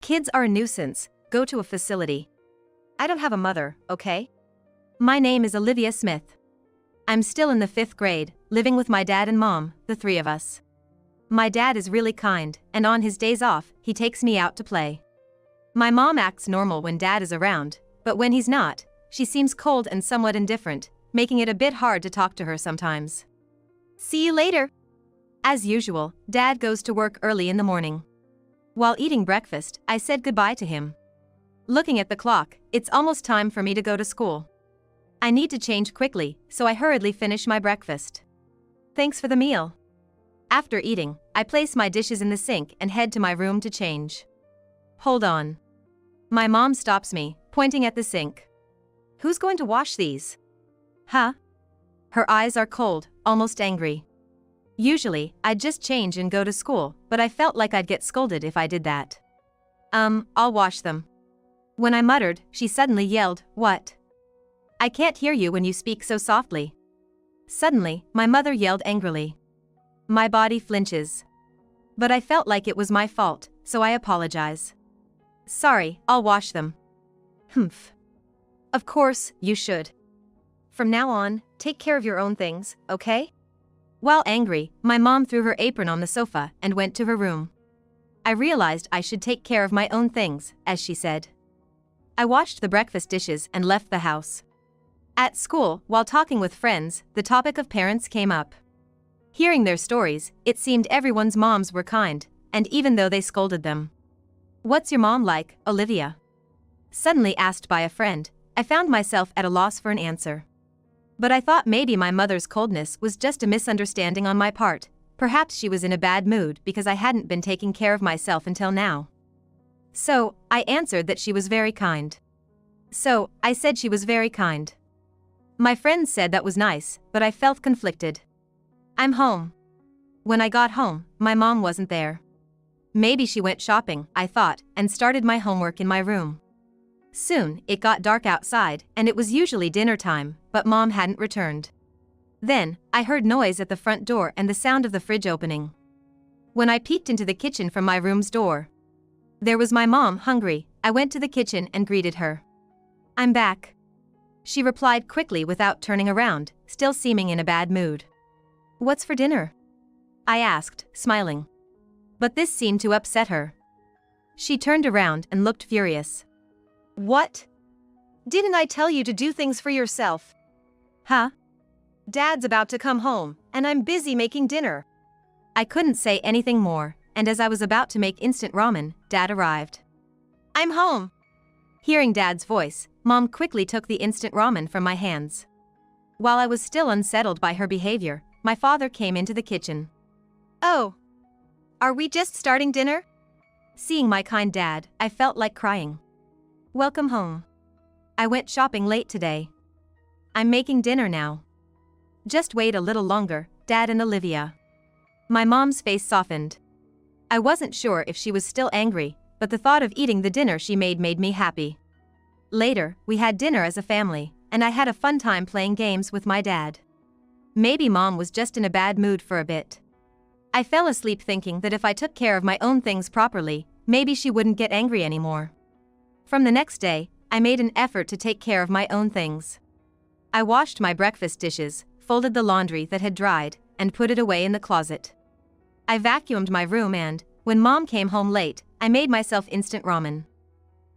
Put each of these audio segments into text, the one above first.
kids are a nuisance, go to a facility. I don't have a mother, okay? My name is Olivia Smith. I'm still in the 5th grade, living with my dad and mom, the 3 of us. My dad is really kind, and on his days off, he takes me out to play. My mom acts normal when dad is around, but when he's not, she seems cold and somewhat indifferent, making it a bit hard to talk to her sometimes. See you later. As usual, dad goes to work early in the morning. While eating breakfast, I said goodbye to him. Looking at the clock, it's almost time for me to go to school. I need to change quickly, so I hurriedly finish my breakfast. Thanks for the meal. After eating, I place my dishes in the sink and head to my room to change. Hold on. My mom stops me, pointing at the sink. Who's going to wash these? Huh? Her eyes are cold, almost angry. Usually, I'd just change and go to school, but I felt like I'd get scolded if I did that. I'll wash them. When I muttered, she suddenly yelled, "What? I can't hear you when you speak so softly." Suddenly, my mother yelled angrily. My body flinches. But I felt like it was my fault, so I apologize. Sorry, I'll wash them. Humph. Of course, you should. From now on, take care of your own things, okay? While angry, my mom threw her apron on the sofa and went to her room. I realized I should take care of my own things, as she said. I washed the breakfast dishes and left the house. At school, while talking with friends, the topic of parents came up. Hearing their stories, it seemed everyone's moms were kind, and even though they scolded them. What's your mom like, Olivia? Suddenly asked by a friend, I found myself at a loss for an answer. But I thought maybe my mother's coldness was just a misunderstanding on my part. Perhaps she was in a bad mood because I hadn't been taking care of myself until now. So, I answered that she was very kind. So, I said she was very kind. My friends said that was nice, but I felt conflicted. I'm home. When I got home, my mom wasn't there. Maybe she went shopping, I thought, and started my homework in my room. Soon, it got dark outside, and it was usually dinner time, but mom hadn't returned. Then, I heard noise at the front door and the sound of the fridge opening. When I peeked into the kitchen from my room's door, there was my mom, hungry. I went to the kitchen and greeted her. I'm back. She replied quickly without turning around, still seeming in a bad mood. What's for dinner? I asked, smiling. But this seemed to upset her. She turned around and looked furious. What? Didn't I tell you to do things for yourself? Huh? Dad's about to come home, and I'm busy making dinner. I couldn't say anything more, and as I was about to make instant ramen, Dad arrived. I'm home. Hearing Dad's voice, Mom quickly took the instant ramen from my hands. While I was still unsettled by her behavior, my father came into the kitchen. Oh. Are we just starting dinner? Seeing my kind dad, I felt like crying. Welcome home. I went shopping late today. I'm making dinner now. Just wait a little longer, Dad and Olivia. My mom's face softened. I wasn't sure if she was still angry, but the thought of eating the dinner she made me happy. Later, we had dinner as a family, and I had a fun time playing games with my dad. Maybe Mom was just in a bad mood for a bit. I fell asleep thinking that if I took care of my own things properly, maybe she wouldn't get angry anymore. From the next day, I made an effort to take care of my own things. I washed my breakfast dishes, folded the laundry that had dried, and put it away in the closet. I vacuumed my room and, when Mom came home late, I made myself instant ramen.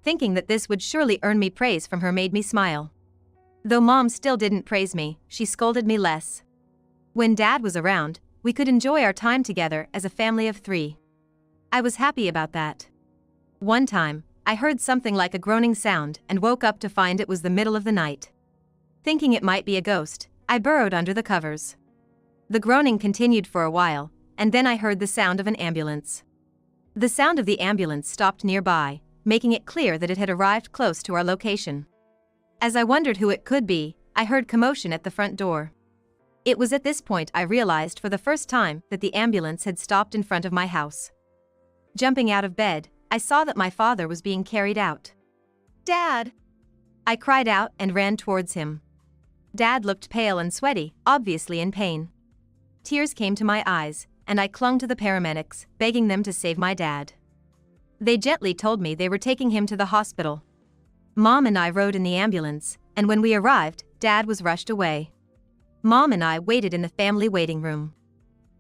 Thinking that this would surely earn me praise from her made me smile. Though Mom still didn't praise me, she scolded me less. When Dad was around, we could enjoy our time together as a family of 3. I was happy about that. One time, I heard something like a groaning sound and woke up to find it was the middle of the night. Thinking it might be a ghost, I burrowed under the covers. The groaning continued for a while, and then I heard the sound of an ambulance. The sound of the ambulance stopped nearby, making it clear that it had arrived close to our location. As I wondered who it could be, I heard commotion at the front door. It was at this point I realized for the first time that the ambulance had stopped in front of my house. Jumping out of bed, I saw that my father was being carried out. Dad! I cried out and ran towards him. Dad looked pale and sweaty, obviously in pain. Tears came to my eyes, and I clung to the paramedics, begging them to save my dad. They gently told me they were taking him to the hospital. Mom and I rode in the ambulance, and when we arrived, Dad was rushed away. Mom and I waited in the family waiting room.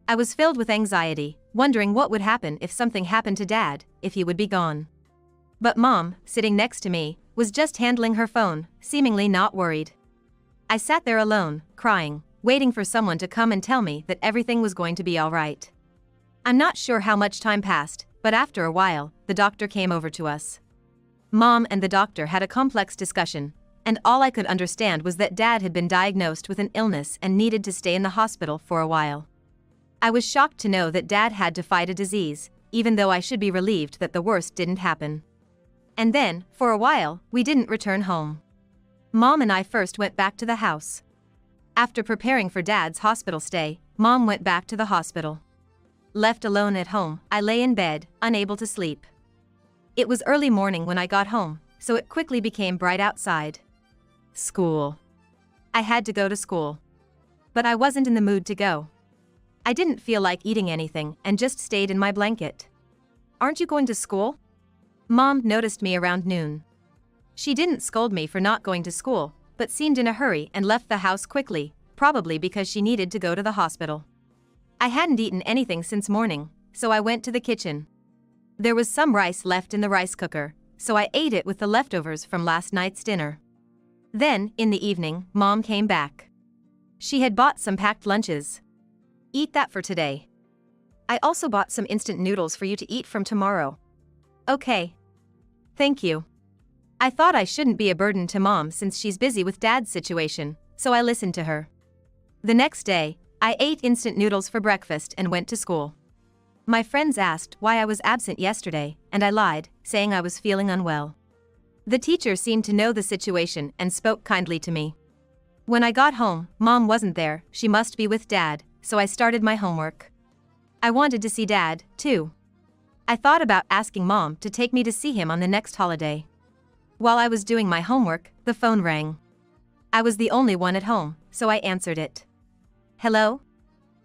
I was filled with anxiety, wondering what would happen if something happened to Dad, if he would be gone. But Mom, sitting next to me, was just handling her phone, seemingly not worried. I sat there alone, crying, waiting for someone to come and tell me that everything was going to be all right. I'm not sure how much time passed, but after a while, the doctor came over to us. Mom and the doctor had a complex discussion, and all I could understand was that Dad had been diagnosed with an illness and needed to stay in the hospital for a while. I was shocked to know that Dad had to fight a disease, even though I should be relieved that the worst didn't happen. And then, for a while, we didn't return home. Mom and I first went back to the house. After preparing for Dad's hospital stay, Mom went back to the hospital. Left alone at home, I lay in bed, unable to sleep. It was early morning when I got home, so it quickly became bright outside. School. I had to go to school. But I wasn't in the mood to go. I didn't feel like eating anything and just stayed in my blanket. Aren't you going to school? Mom noticed me around noon. She didn't scold me for not going to school, but seemed in a hurry and left the house quickly, probably because she needed to go to the hospital. I hadn't eaten anything since morning, so I went to the kitchen. There was some rice left in the rice cooker, so I ate it with the leftovers from last night's dinner. Then, in the evening, Mom came back. She had bought some packed lunches. Eat that for today. I also bought some instant noodles for you to eat from tomorrow. Okay. Thank you. I thought I shouldn't be a burden to Mom since she's busy with Dad's situation, so I listened to her. The next day, I ate instant noodles for breakfast and went to school. My friends asked why I was absent yesterday, and I lied, saying I was feeling unwell. The teacher seemed to know the situation and spoke kindly to me. When I got home, Mom wasn't there, she must be with Dad, so I started my homework. I wanted to see Dad, too. I thought about asking Mom to take me to see him on the next holiday. While I was doing my homework, the phone rang. I was the only one at home, so I answered it. Hello?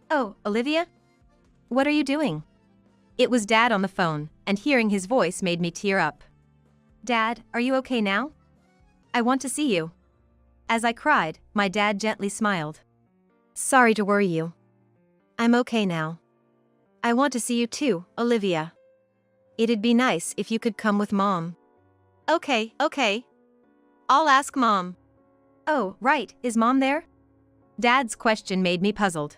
Oh, Olivia? What are you doing? It was Dad on the phone, and hearing his voice made me tear up. Dad, are you okay now? I want to see you. As I cried, my dad gently smiled. Sorry to worry you. I'm okay now. I want to see you too, Olivia. It'd be nice if you could come with Mom. Okay. I'll ask Mom. Oh, right, is Mom there? Dad's question made me puzzled.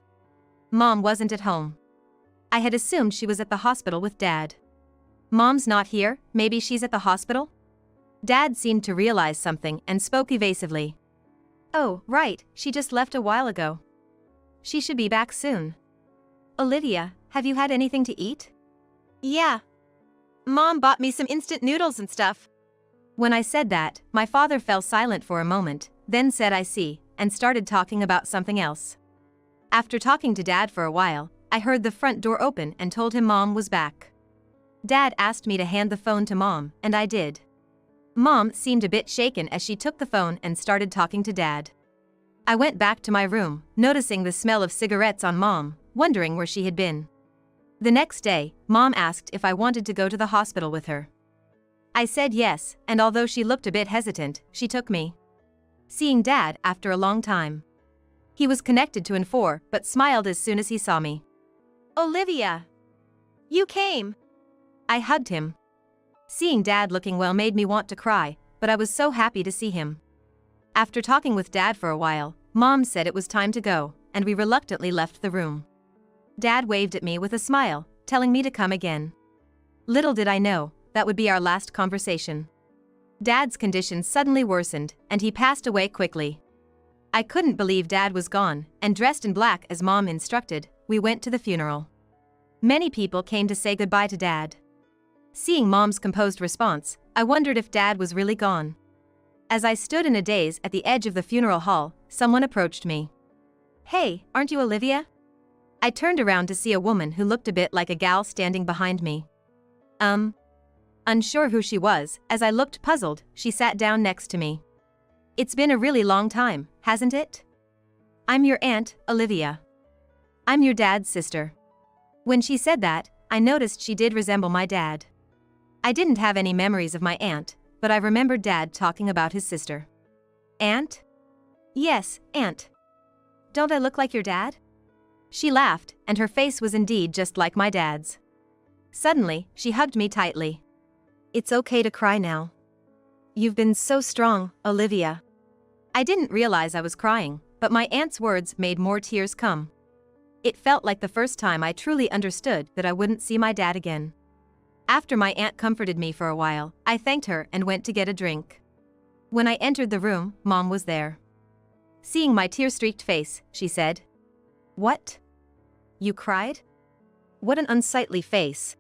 Mom wasn't at home. I had assumed she was at the hospital with Dad. Mom's not here, maybe she's at the hospital? Dad seemed to realize something and spoke evasively. Oh, right, she just left a while ago. She should be back soon. Olivia, have you had anything to eat? Yeah. Mom bought me some instant noodles and stuff. When I said that, my father fell silent for a moment, then said I see, and started talking about something else. After talking to Dad for a while, I heard the front door open and told him Mom was back. Dad asked me to hand the phone to Mom, and I did. Mom seemed a bit shaken as she took the phone and started talking to Dad. I went back to my room, noticing the smell of cigarettes on Mom, wondering where she had been. The next day, Mom asked if I wanted to go to the hospital with her. I said yes, and although she looked a bit hesitant, she took me. Seeing Dad after a long time. He was connected to N4 but smiled as soon as he saw me. Olivia! You came! I hugged him. Seeing Dad looking well made me want to cry, but I was so happy to see him. After talking with Dad for a while, Mom said it was time to go, and we reluctantly left the room. Dad waved at me with a smile, telling me to come again. Little did I know, that would be our last conversation. Dad's condition suddenly worsened, and he passed away quickly. I couldn't believe Dad was gone, and dressed in black as Mom instructed, we went to the funeral. Many people came to say goodbye to Dad. Seeing Mom's composed response, I wondered if Dad was really gone. As I stood in a daze at the edge of the funeral hall, someone approached me. Hey, aren't you Olivia? I turned around to see a woman who looked a bit like a gal standing behind me. Unsure who she was, as I looked puzzled, she sat down next to me. It's been a really long time, hasn't it? I'm your aunt, Olivia. I'm your dad's sister. When she said that, I noticed she did resemble my dad. I didn't have any memories of my aunt, but I remembered Dad talking about his sister. Aunt? Yes, Aunt. Don't I look like your dad? She laughed, and her face was indeed just like my dad's. Suddenly, she hugged me tightly. It's okay to cry now. You've been so strong, Olivia. I didn't realize I was crying, but my aunt's words made more tears come. It felt like the first time I truly understood that I wouldn't see my dad again. After my aunt comforted me for a while, I thanked her and went to get a drink. When I entered the room, Mom was there. Seeing my tear-streaked face, she said, "What? You cried? What an unsightly face."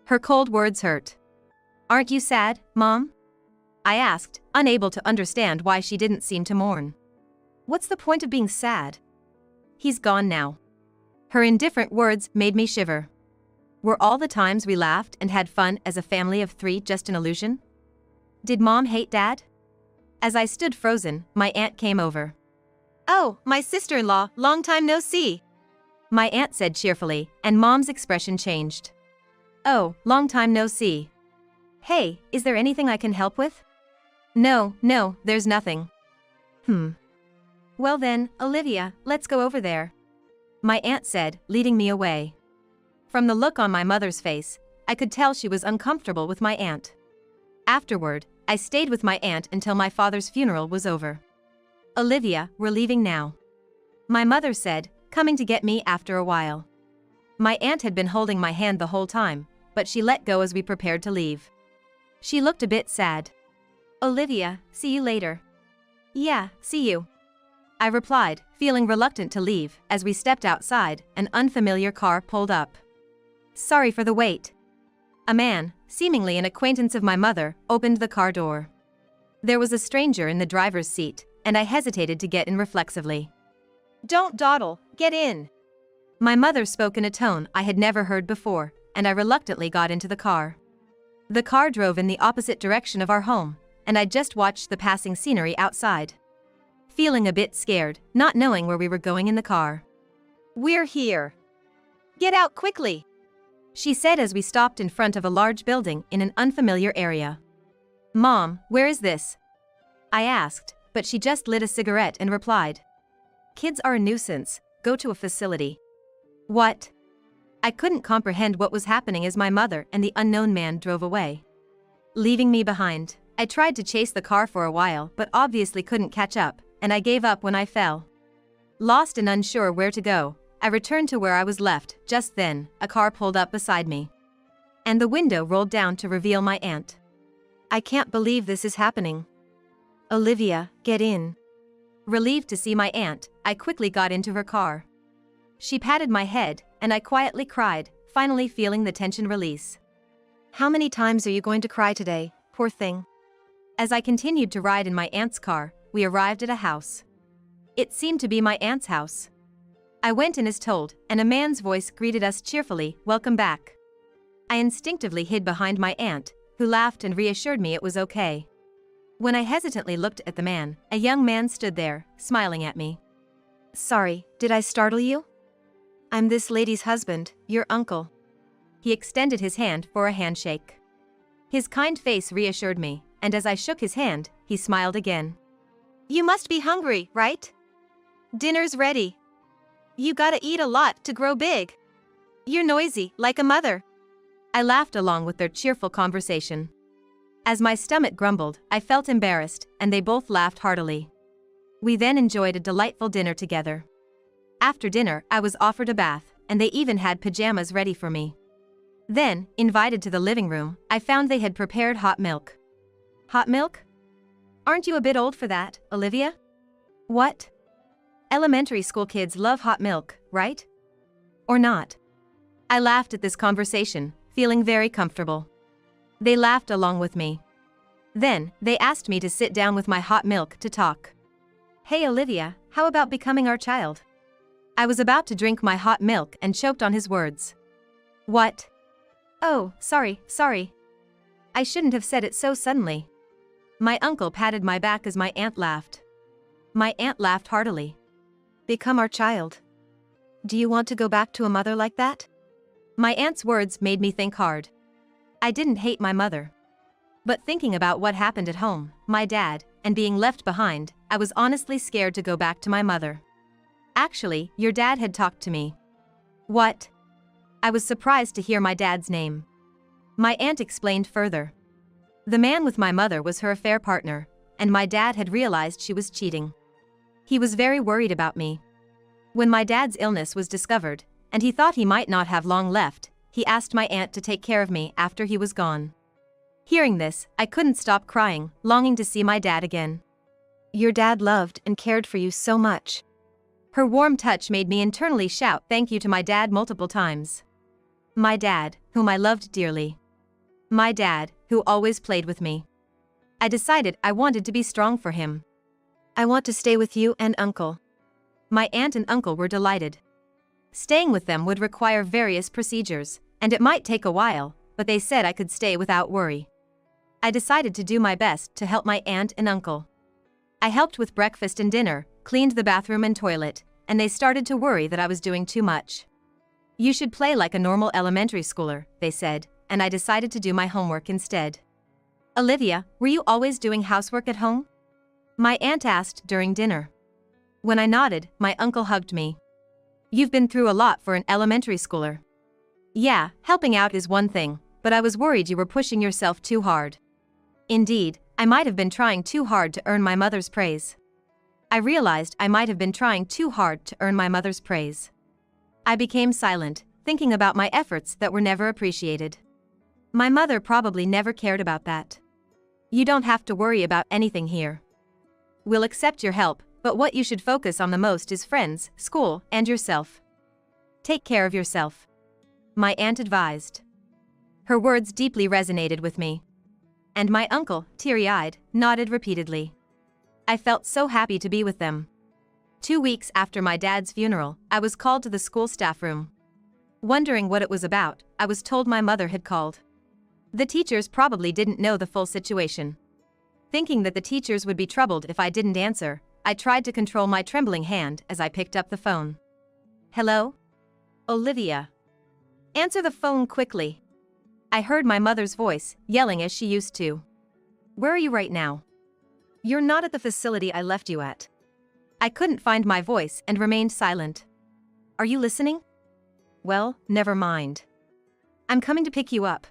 Her cold words hurt. "Aren't you sad, Mom?" I asked, unable to understand why she didn't seem to mourn. "What's the point of being sad? He's gone now." Her indifferent words made me shiver. Were all the times we laughed and had fun as a family of 3 just an illusion? Did Mom hate Dad? As I stood frozen, my aunt came over. "Oh, my sister-in-law, long time no see," my aunt said cheerfully, and Mom's expression changed. "Oh, long time no see. Hey, is there anything I can help with?" No, there's nothing." Well then, Olivia, let's go over there," my aunt said, leading me away. From the look on my mother's face, I could tell she was uncomfortable with my aunt. Afterward, I stayed with my aunt until my father's funeral was over. "Olivia, we're leaving now," my mother said, coming to get me after a while. My aunt had been holding my hand the whole time, but she let go as we prepared to leave. She looked a bit sad. "Olivia, see you later." "Yeah, see you," I replied, feeling reluctant to leave. As we stepped outside, an unfamiliar car pulled up. "Sorry for the wait." A man, seemingly an acquaintance of my mother, opened the car door. There was a stranger in the driver's seat, and I hesitated to get in reflexively. "Don't dawdle, get in." My mother spoke in a tone I had never heard before, and I reluctantly got into the car. The car drove in the opposite direction of our home, and I just watched the passing scenery outside. Feeling a bit scared, not knowing where we were going in the car. "We're here. Get out quickly," she said as we stopped in front of a large building in an unfamiliar area. "Mom, where is this?" I asked, but she just lit a cigarette and replied, "Kids are a nuisance, go to a facility." What? I couldn't comprehend what was happening as my mother and the unknown man drove away, leaving me behind. I tried to chase the car for a while but obviously couldn't catch up, and I gave up when I fell. Lost and unsure where to go, I returned to where I was left. Just then, a car pulled up beside me, and the window rolled down to reveal my aunt. "I can't believe this is happening. Olivia, get in." Relieved to see my aunt, I quickly got into her car. She patted my head, and I quietly cried, finally feeling the tension release. "How many times are you going to cry today, poor thing?" As I continued to ride in my aunt's car, we arrived at a house. It seemed to be my aunt's house. I went in as told, and a man's voice greeted us cheerfully, "Welcome back." I instinctively hid behind my aunt, who laughed and reassured me it was okay. When I hesitantly looked at the man, a young man stood there, smiling at me. "Sorry, did I startle you? I'm this lady's husband, your uncle." He extended his hand for a handshake. His kind face reassured me, and as I shook his hand, he smiled again. "You must be hungry, right? Dinner's ready. You gotta eat a lot to grow big. You're noisy, like a mother." I laughed along with their cheerful conversation. As my stomach grumbled, I felt embarrassed, and they both laughed heartily. We then enjoyed a delightful dinner together. After dinner, I was offered a bath, and they even had pajamas ready for me. Then, invited to the living room, I found they had prepared hot milk. Hot milk? Aren't you a bit old for that, Olivia? What? Elementary school kids love hot milk, right? Or not? I laughed at this conversation, feeling very comfortable. They laughed along with me. Then, they asked me to sit down with my hot milk to talk. "Hey Olivia, how about becoming our child?" I was about to drink my hot milk and choked on his words. "What? Oh, sorry. I shouldn't have said it so suddenly." My uncle patted my back as my aunt laughed. My aunt laughed heartily. "Become our child? Do you want to go back to a mother like that?" My aunt's words made me think hard. I didn't hate my mother. But thinking about what happened at home, my dad, and being left behind, I was honestly scared to go back to my mother. Actually, your dad had talked to me. What? I was surprised to hear my dad's name. My aunt explained further. The man with my mother was her affair partner, and my dad had realized she was cheating. He was very worried about me. When my dad's illness was discovered, and he thought he might not have long left, he asked my aunt to take care of me after he was gone. Hearing this, I couldn't stop crying, longing to see my dad again. Your dad loved and cared for you so much. Her warm touch made me internally shout thank you to my dad multiple times. My dad, whom I loved dearly. My dad, who always played with me. I decided I wanted to be strong for him. I want to stay with you and uncle. My aunt and uncle were delighted. Staying with them would require various procedures, and it might take a while, but they said I could stay without worry. I decided to do my best to help my aunt and uncle. I helped with breakfast and dinner, cleaned the bathroom and toilet, and they started to worry that I was doing too much. You should play like a normal elementary schooler, they said, and I decided to do my homework instead. Olivia, were you always doing housework at home? My aunt asked during dinner. When I nodded, my uncle hugged me. You've been through a lot for an elementary schooler. Yeah, helping out is one thing, but I was worried you were pushing yourself too hard. Indeed, I might have been trying too hard to earn my mother's praise. I realized I might have been trying too hard to earn my mother's praise. I became silent, thinking about my efforts that were never appreciated. My mother probably never cared about that. You don't have to worry about anything here. We'll accept your help, but what you should focus on the most is friends, school, and yourself. Take care of yourself. My aunt advised. Her words deeply resonated with me. And my uncle, teary-eyed, nodded repeatedly. I felt so happy to be with them. 2 weeks after my dad's funeral, I was called to the school staff room. Wondering what it was about, I was told my mother had called. The teachers probably didn't know the full situation. Thinking that the teachers would be troubled if I didn't answer, I tried to control my trembling hand as I picked up the phone. Hello? Olivia. Answer the phone quickly. I heard my mother's voice, yelling as she used to. Where are you right now? You're not at the facility I left you at. I couldn't find my voice and remained silent. Are you listening? Well, never mind. I'm coming to pick you up.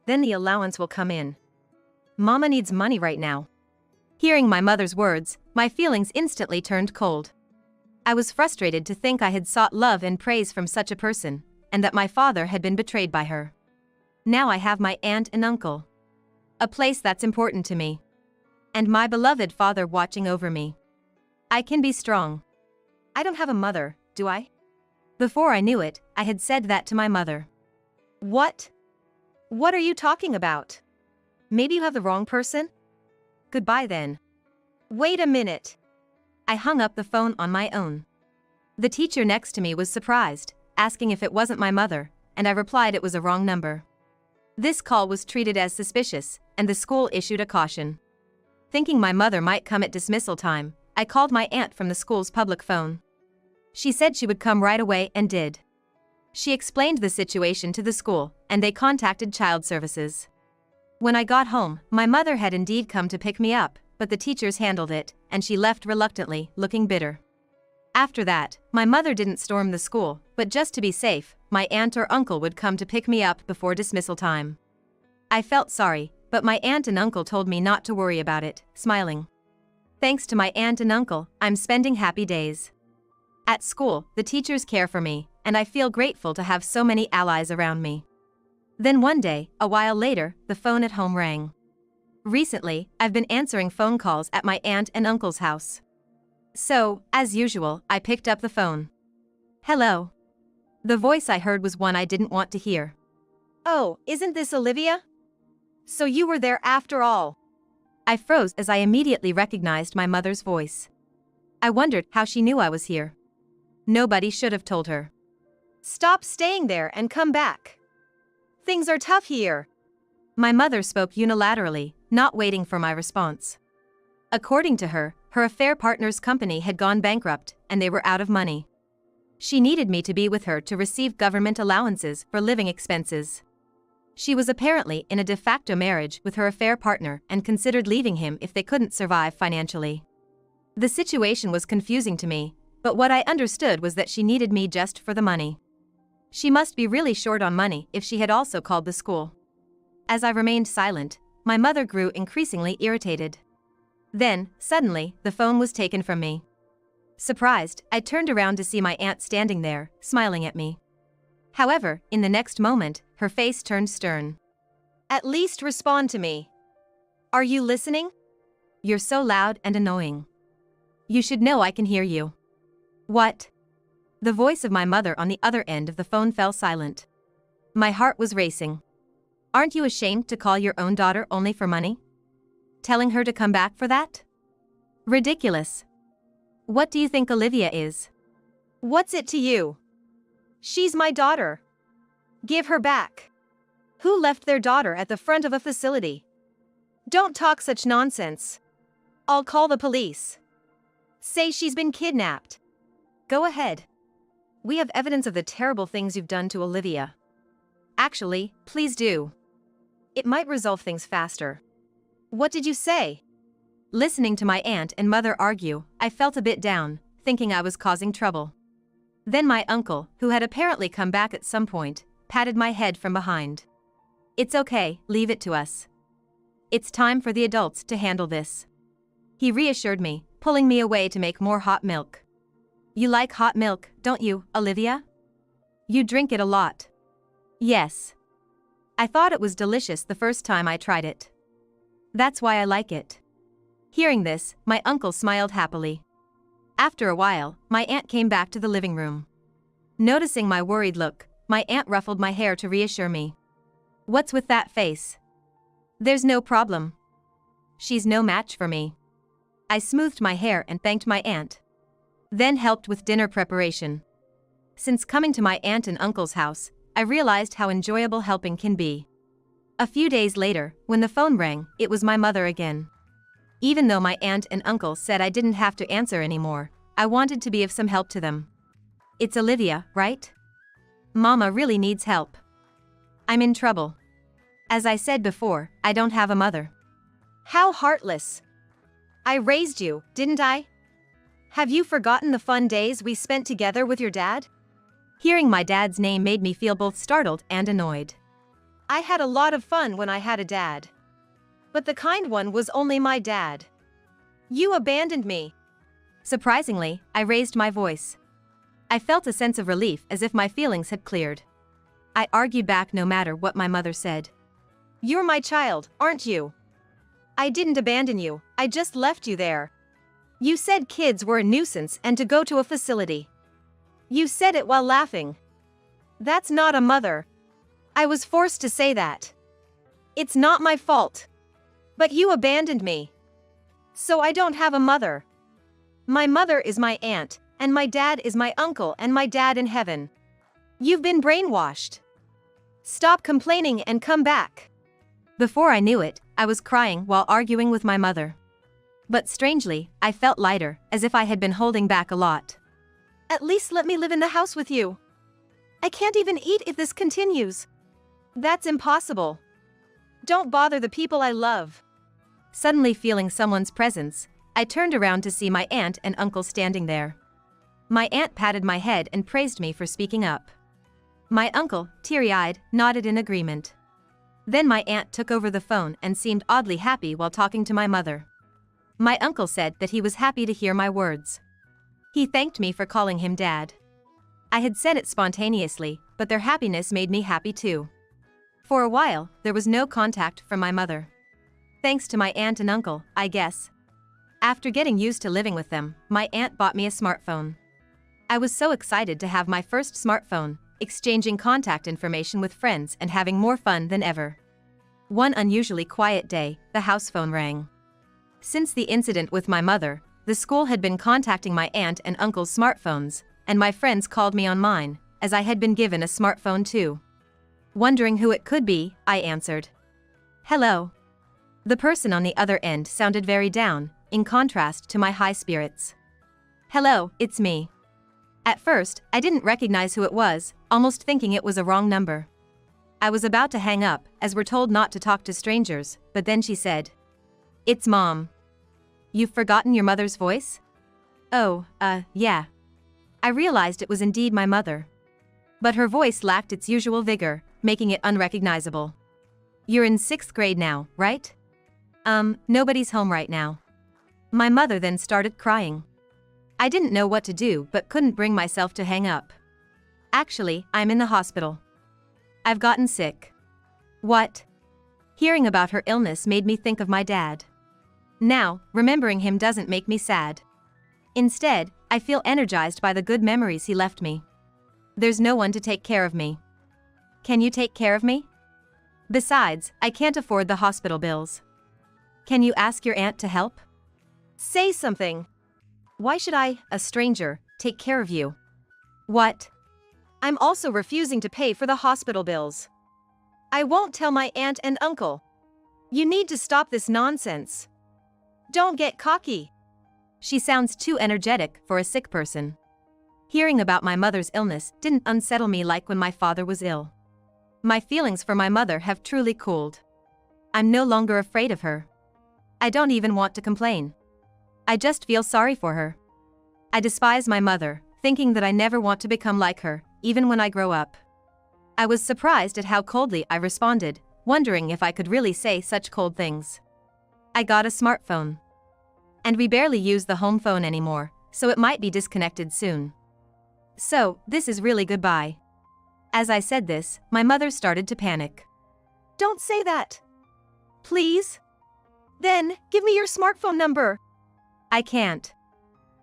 Then the allowance will come in. Mama needs money right now. Hearing my mother's words, my feelings instantly turned cold. I was frustrated to think I had sought love and praise from such a person, and that my father had been betrayed by her. Now I have my aunt and uncle. A place that's important to me. And my beloved father watching over me. I can be strong. I don't have a mother, do I? Before I knew it, I had said that to my mother. What? What are you talking about? Maybe you have the wrong person? Goodbye then. Wait a minute. I hung up the phone on my own. The teacher next to me was surprised, asking if it wasn't my mother, and I replied it was a wrong number. This call was treated as suspicious, and the school issued a caution. Thinking my mother might come at dismissal time, I called my aunt from the school's public phone. She said she would come right away and did. She explained the situation to the school, and they contacted child services. When I got home, my mother had indeed come to pick me up, but the teachers handled it, and she left reluctantly, looking bitter. After that, my mother didn't storm the school, but just to be safe, my aunt or uncle would come to pick me up before dismissal time. I felt sorry, but my aunt and uncle told me not to worry about it, smiling. Thanks to my aunt and uncle, I'm spending happy days. At school, the teachers care for me, and I feel grateful to have so many allies around me. Then one day, a while later, the phone at home rang. Recently, I've been answering phone calls at my aunt and uncle's house. So, as usual, I picked up the phone. Hello. The voice I heard was one I didn't want to hear. Oh, isn't this Olivia? So you were there after all. I froze as I immediately recognized my mother's voice. I wondered how she knew I was here. Nobody should have told her. Stop staying there and come back. Things are tough here. My mother spoke unilaterally, not waiting for my response. According to her, her affair partner's company had gone bankrupt, and they were out of money. She needed me to be with her to receive government allowances for living expenses. She was apparently in a de facto marriage with her affair partner and considered leaving him if they couldn't survive financially. The situation was confusing to me, but what I understood was that she needed me just for the money. She must be really short on money if she had also called the school. As I remained silent, my mother grew increasingly irritated. Then, suddenly, the phone was taken from me. Surprised, I turned around to see my aunt standing there, smiling at me. However, in the next moment, her face turned stern. "At least respond to me. Are you listening? You're so loud and annoying. You should know I can hear you." "What?" The voice of my mother on the other end of the phone fell silent. My heart was racing. "Aren't you ashamed to call your own daughter only for money? Telling her to come back for that? Ridiculous. What do you think Olivia is? What's it to you? She's my daughter. Give her back. Who left their daughter at the front of a facility? Don't talk such nonsense. I'll call the police. Say she's been kidnapped." "Go ahead. We have evidence of the terrible things you've done to Olivia. Actually, please do. It might resolve things faster." "What did you say?" Listening to my aunt and mother argue, I felt a bit down, thinking I was causing trouble. Then my uncle, who had apparently come back at some point, patted my head from behind. "It's okay, leave it to us. It's time for the adults to handle this." He reassured me, pulling me away to make more hot milk. "You like hot milk, don't you, Olivia? You drink it a lot." "Yes. I thought it was delicious the first time I tried it. That's why I like it." Hearing this, my uncle smiled happily. After a while, my aunt came back to the living room. Noticing my worried look, my aunt ruffled my hair to reassure me. "What's with that face? There's no problem. She's no match for me." I smoothed my hair and thanked my aunt. Then helped with dinner preparation. Since coming to my aunt and uncle's house, I realized how enjoyable helping can be. A few days later, when the phone rang, it was my mother again. Even though my aunt and uncle said I didn't have to answer anymore, I wanted to be of some help to them. "It's Olivia, right? Mama really needs help. I'm in trouble. As I said before, I don't have a mother." "How heartless. I raised you, didn't I? Have you forgotten the fun days we spent together with your dad?" Hearing my dad's name made me feel both startled and annoyed. "I had a lot of fun when I had a dad. But the kind one was only my dad. You abandoned me." Surprisingly, I raised my voice. I felt a sense of relief as if my feelings had cleared. I argued back no matter what my mother said. "You're my child, aren't you? I didn't abandon you, I just left you there. You said kids were a nuisance and to go to a facility. You said it while laughing. That's not a mother. I was forced to say that. It's not my fault. But you abandoned me. So I don't have a mother. My mother is my aunt, and my dad is my uncle and my dad in heaven. You've been brainwashed. Stop complaining and come back." Before I knew it, I was crying while arguing with my mother. But strangely, I felt lighter, as if I had been holding back a lot. "At least let me live in the house with you. I can't even eat if this continues." "That's impossible. Don't bother the people I love." Suddenly feeling someone's presence, I turned around to see my aunt and uncle standing there. My aunt patted my head and praised me for speaking up. My uncle, teary-eyed, nodded in agreement. Then my aunt took over the phone and seemed oddly happy while talking to my mother. My uncle said that he was happy to hear my words. He thanked me for calling him Dad. I had said it spontaneously, but their happiness made me happy too. For a while, there was no contact from my mother. Thanks to my aunt and uncle, I guess. After getting used to living with them, my aunt bought me a smartphone. I was so excited to have my first smartphone, exchanging contact information with friends and having more fun than ever. One unusually quiet day, the house phone rang. Since the incident with my mother, the school had been contacting my aunt and uncle's smartphones, and my friends called me on mine, as I had been given a smartphone too. Wondering who it could be, I answered. "Hello." The person on the other end sounded very down, in contrast to my high spirits. "Hello, it's me." At first, I didn't recognize who it was, almost thinking it was a wrong number. I was about to hang up, as we're told not to talk to strangers, but then she said, "It's Mom. You've forgotten your mother's voice?" Oh, yeah. I realized it was indeed my mother. But her voice lacked its usual vigor, making it unrecognizable. "You're in 6th grade now, right?" Nobody's home right now." My mother then started crying. I didn't know what to do but couldn't bring myself to hang up. "Actually, I'm in the hospital. I've gotten sick." "What?" Hearing about her illness made me think of my dad. Now, remembering him doesn't make me sad. Instead, I feel energized by the good memories he left me. There's no one to take care of me. "Can you take care of me? Besides, I can't afford the hospital bills." "Can you ask your aunt to help?" "Say something." "Why should I, a stranger, take care of you?" "What?" "I'm also refusing to pay for the hospital bills. I won't tell my aunt and uncle. You need to stop this nonsense. Don't get cocky." She sounds too energetic for a sick person. Hearing about my mother's illness didn't unsettle me like when my father was ill. My feelings for my mother have truly cooled. I'm no longer afraid of her. I don't even want to complain. I just feel sorry for her. I despise my mother, thinking that I never want to become like her, even when I grow up. I was surprised at how coldly I responded, wondering if I could really say such cold things. I got a smartphone. And we barely use the home phone anymore, so it might be disconnected soon. So, this is really goodbye. As I said this, my mother started to panic. "Don't say that. Please? Then, give me your smartphone number." "I can't.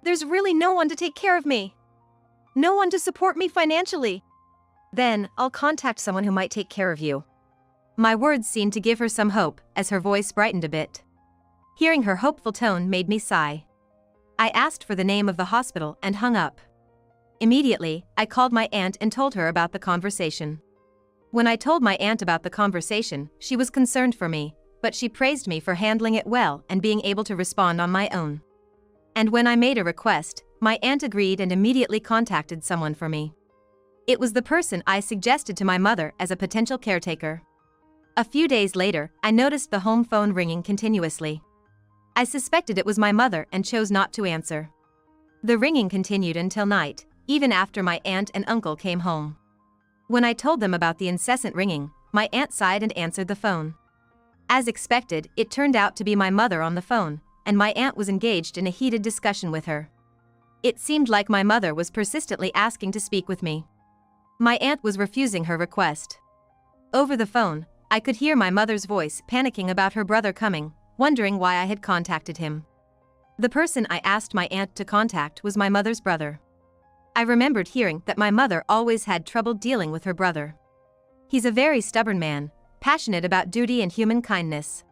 There's really no one to take care of me. No one to support me financially." "Then, I'll contact someone who might take care of you." My words seemed to give her some hope, as her voice brightened a bit. Hearing her hopeful tone made me sigh. I asked for the name of the hospital and hung up. Immediately, I called my aunt and told her about the conversation. When I told my aunt about the conversation, she was concerned for me, but she praised me for handling it well and being able to respond on my own. And when I made a request, my aunt agreed and immediately contacted someone for me. It was the person I suggested to my mother as a potential caretaker. A few days later, I noticed the home phone ringing continuously. I suspected it was my mother and chose not to answer. The ringing continued until night, even after my aunt and uncle came home. When I told them about the incessant ringing, my aunt sighed and answered the phone. As expected, it turned out to be my mother on the phone, and my aunt was engaged in a heated discussion with her. It seemed like my mother was persistently asking to speak with me. My aunt was refusing her request. Over the phone, I could hear my mother's voice panicking about her brother coming, wondering why I had contacted him. The person I asked my aunt to contact was my mother's brother. I remembered hearing that my mother always had trouble dealing with her brother. He's a very stubborn man, passionate about duty and human kindness,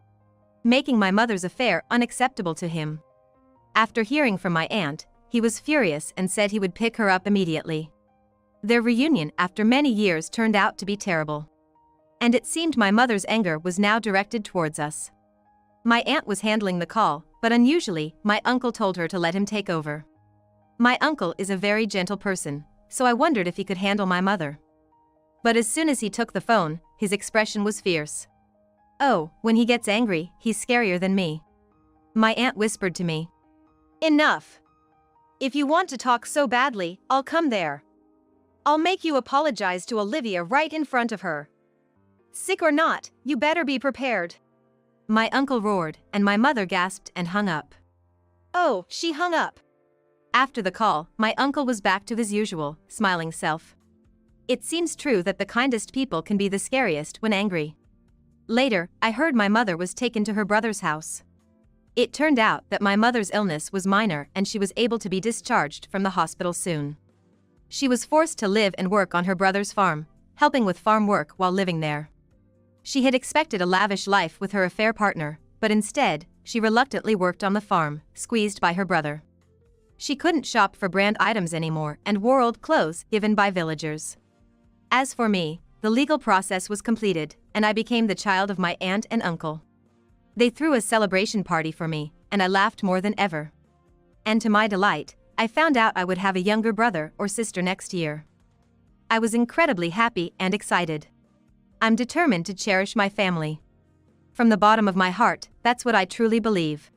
making my mother's affair unacceptable to him. After hearing from my aunt, he was furious and said he would pick her up immediately. Their reunion after many years turned out to be terrible. And it seemed my mother's anger was now directed towards us. My aunt was handling the call, but unusually, my uncle told her to let him take over. My uncle is a very gentle person, so I wondered if he could handle my mother. But as soon as he took the phone, his expression was fierce. "Oh, when he gets angry, he's scarier than me." My aunt whispered to me, "Enough. If you want to talk so badly, I'll come there. I'll make you apologize to Olivia right in front of her. Sick or not, you better be prepared." My uncle roared, and my mother gasped and hung up. Oh, she hung up. After the call, my uncle was back to his usual, smiling self. It seems true that the kindest people can be the scariest when angry. Later, I heard my mother was taken to her brother's house. It turned out that my mother's illness was minor and she was able to be discharged from the hospital soon. She was forced to live and work on her brother's farm, helping with farm work while living there. She had expected a lavish life with her affair partner, but instead, she reluctantly worked on the farm, squeezed by her brother. She couldn't shop for brand items anymore and wore old clothes given by villagers. As for me, the legal process was completed, and I became the child of my aunt and uncle. They threw a celebration party for me, and I laughed more than ever. And to my delight, I found out I would have a younger brother or sister next year. I was incredibly happy and excited. I'm determined to cherish my family. From the bottom of my heart, that's what I truly believe.